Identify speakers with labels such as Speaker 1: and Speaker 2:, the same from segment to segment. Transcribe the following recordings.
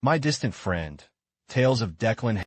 Speaker 1: My distant friend, Tales of Declan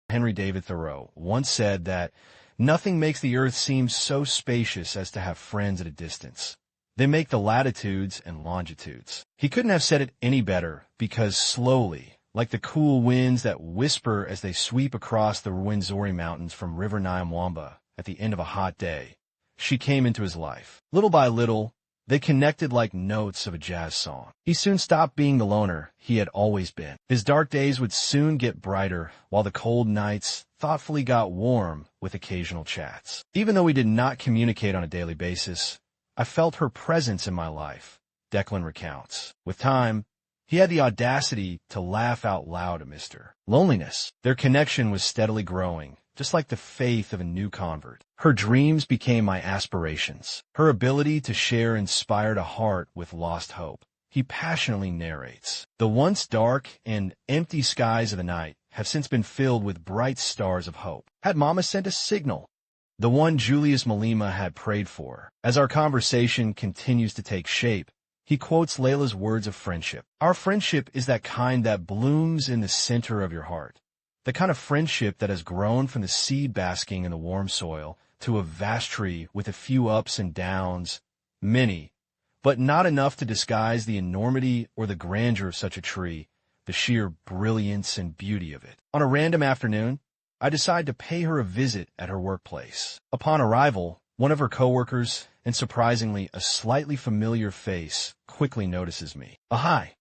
Speaker 1: Henry David Thoreau, once said that nothing makes the earth seem so spacious as to have friends at a distance. They make the latitudes and longitudes. He couldn't have said it any better, because slowly, like the cool winds that whisper as they sweep across the Rwenzori Mountains from River Nyamwamba at the end of a hot day, she came into his life. Little by little, they connected like notes of a jazz song. He soon stopped being the loner he had always been. His dark days would soon get brighter, while the cold nights thoughtfully got warm with occasional chats. Even though we did not communicate on a daily basis, I felt her presence in my life, Declan recounts. With time, he had the audacity to laugh out loud amidst her loneliness. Their connection was steadily growing, just like the faith of a new convert. Her dreams became my aspirations. Her ability to share inspired a heart with lost hope. He passionately narrates. The once dark and empty skies of the night have since been filled with bright stars of hope. Had Mama sent a signal? The one Julius Malema had prayed for. As our conversation continues to take shape, he quotes Layla's words of friendship. Our friendship is that kind that blooms in the center of your heart. The kind of friendship that has grown from the seed basking in the warm soil to a vast tree with a few ups and downs, many, but not enough to disguise the enormity or the grandeur of such a tree, the sheer brilliance and beauty of it. On a random afternoon, I decide to pay her a visit at her workplace. Upon arrival, one of her coworkers, and surprisingly a slightly familiar face, quickly notices me. Hi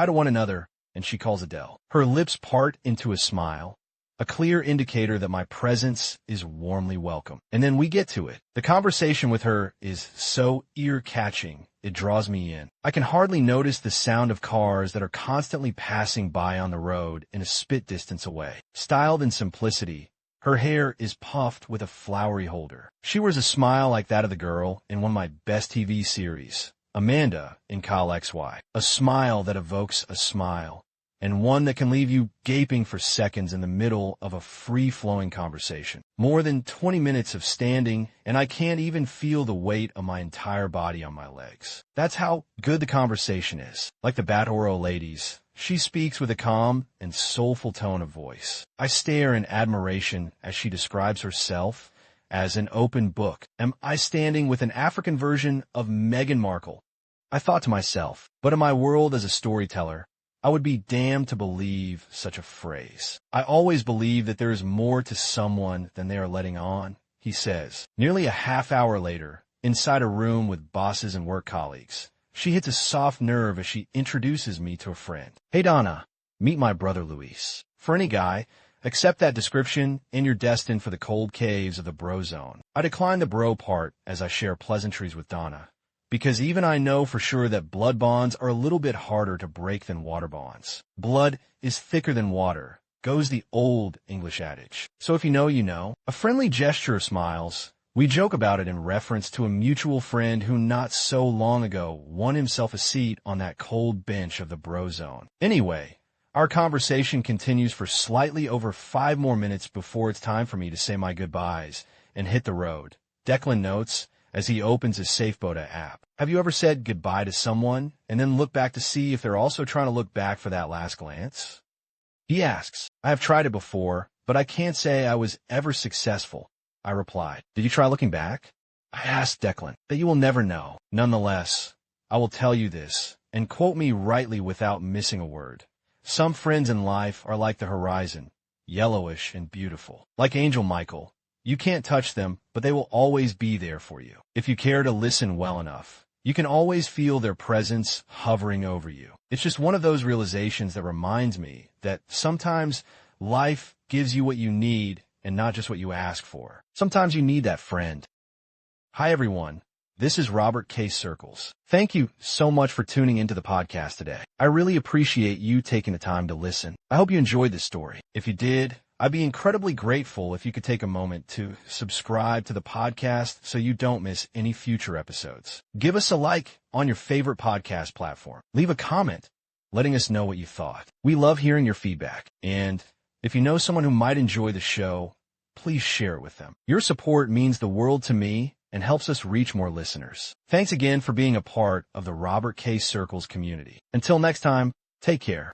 Speaker 1: to one another, and she calls Adele. Her lips part into a smile, a clear indicator that my presence is warmly welcome. And then we get to it. The conversation with her is so ear-catching, it draws me in. I can hardly notice the sound of cars that are constantly passing by on the road in a spit distance away. Styled in simplicity, her hair is puffed with a flowery holder. She wears a smile like that of the girl in one of my best TV series, Amanda in Kyle XY. A smile that evokes a smile, and one that can leave you gaping for seconds in the middle of a free-flowing conversation. More than 20 minutes of standing, and I can't even feel the weight of my entire body on my legs. That's how good the conversation is. Like the Batoro ladies, she speaks with a calm and soulful tone of voice. I stare in admiration as she describes herself as an open book. Am I standing with an African version of Meghan Markle? I thought to myself, but in my world as a storyteller, I would be damned to believe such a phrase. I always believe that there is more to someone than they are letting on, he says. Nearly a half hour later, inside a room with bosses and work colleagues, she hits a soft nerve as she introduces me to a friend. Hey Donna, meet my brother Luis. For any guy, accept that description and you're destined for the cold caves of the bro zone. I decline the bro part as I share pleasantries with Donna, because even I know for sure that blood bonds are a little bit harder to break than water bonds. Blood is thicker than water, goes the old English adage. So if you know, you know. A friendly gesture of smiles. We joke about it in reference to a mutual friend who not so long ago won himself a seat on that cold bench of the bro zone. Anyway, our conversation continues for slightly over 5 more minutes before it's time for me to say my goodbyes and hit the road. Declan notes, as he opens his SafeBoda app. Have you ever said goodbye to someone and then look back to see if they're also trying to look back for that last glance? He asks. I have tried it before, but I can't say I was ever successful. I replied. Did you try looking back? I asked Declan. That you will never know. Nonetheless, I will tell you this, and quote me rightly without missing a word. Some friends in life are like the horizon, yellowish and beautiful. Like Angel Michael. You can't touch them, but they will always be there for you. If you care to listen well enough, you can always feel their presence hovering over you. It's just one of those realizations that reminds me that sometimes life gives you what you need and not just what you ask for. Sometimes you need that friend. Hi everyone, this is Robert K. Circles. Thank you so much for tuning into the podcast today. I really appreciate you taking the time to listen. I hope you enjoyed this story. If you did, I'd be incredibly grateful if you could take a moment to subscribe to the podcast so you don't miss any future episodes. Give us a like on your favorite podcast platform. Leave a comment letting us know what you thought. We love hearing your feedback. And if you know someone who might enjoy the show, please share it with them. Your support means the world to me and helps us reach more listeners. Thanks again for being a part of the Robert K. Circles community. Until next time, take care.